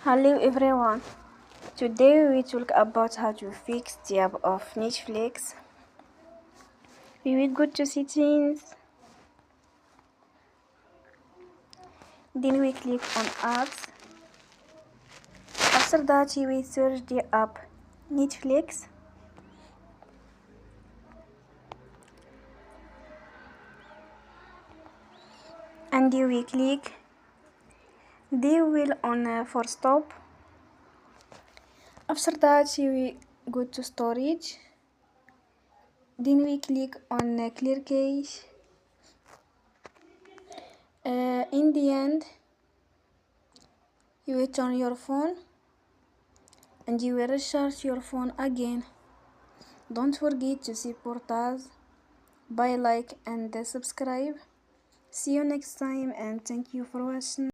Hello everyone. Today we talk about how to fix the app of Netflix. We will go to settings. Then we click on apps. After that we will search the app Netflix. And we click. Then we will on for stop. After that we go to storage. Then we click on clear cache. In the end, you will turn your phone and you will recharge your phone again. Don't forget to support us by like and subscribe. See you next time and thank you for watching.